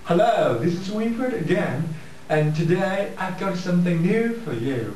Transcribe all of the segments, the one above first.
Hello, this is Winford again, and today I've got something new for you.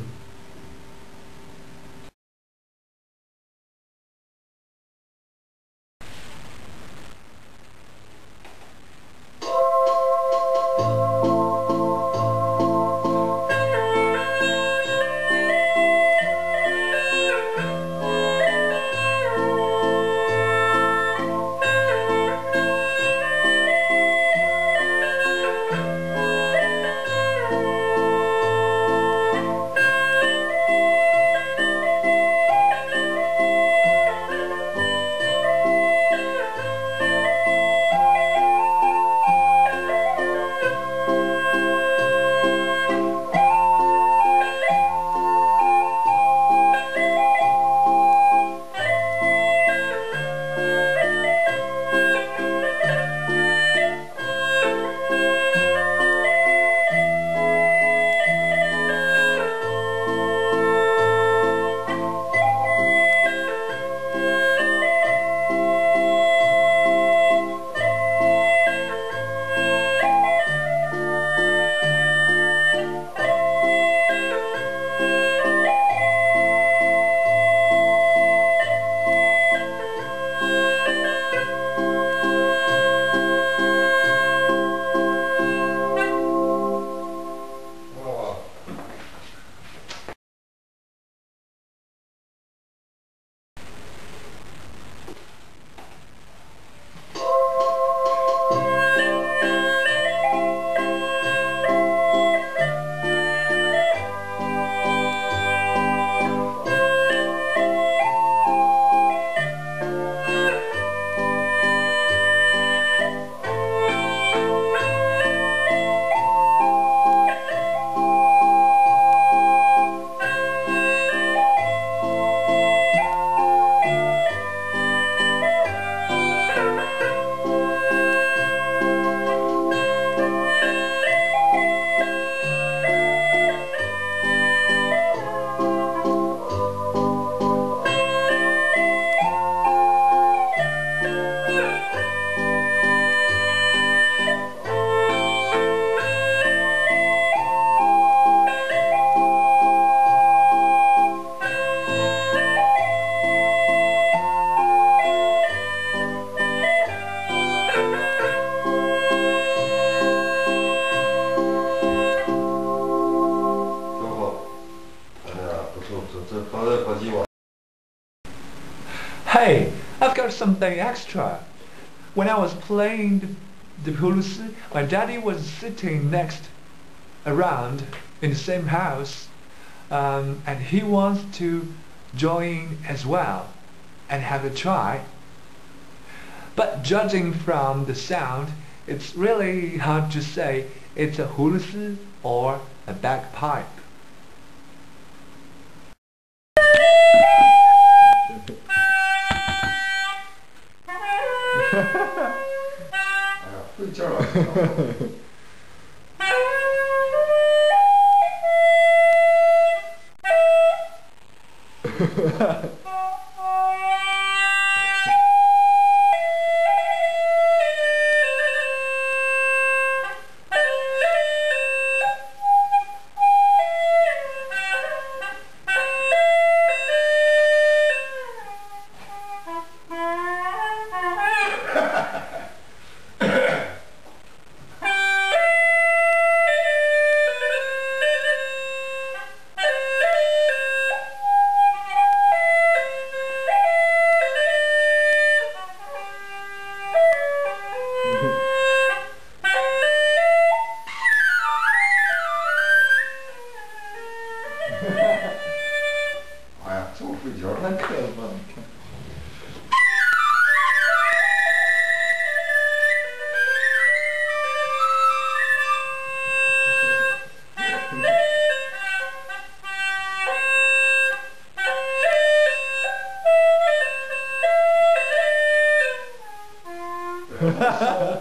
Hey, I've got something extra. When I was playing the Hulusi, my daddy was sitting next around in the same house, and he wants to join as well and have a try. But judging from the sound, it's really hard to say it's a Hulusi or a bagpipe.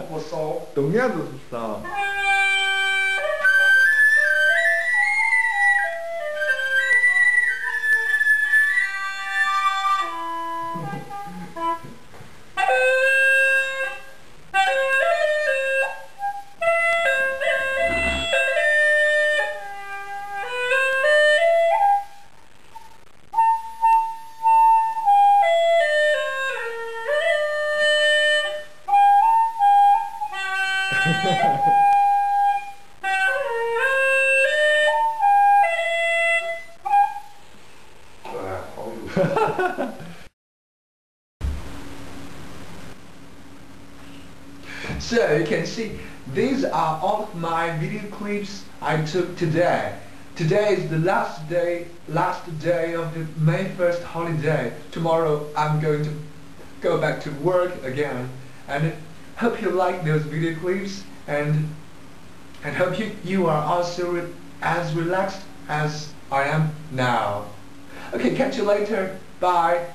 不骚，懂样子是骚。So you can see these are all of my video clips I took today. Today is the last day of the May 1st holiday. Tomorrow I'm going to go back to work again, and hope you like those video clips, and hope you are also as relaxed as I am now. Okay, catch you later. Bye.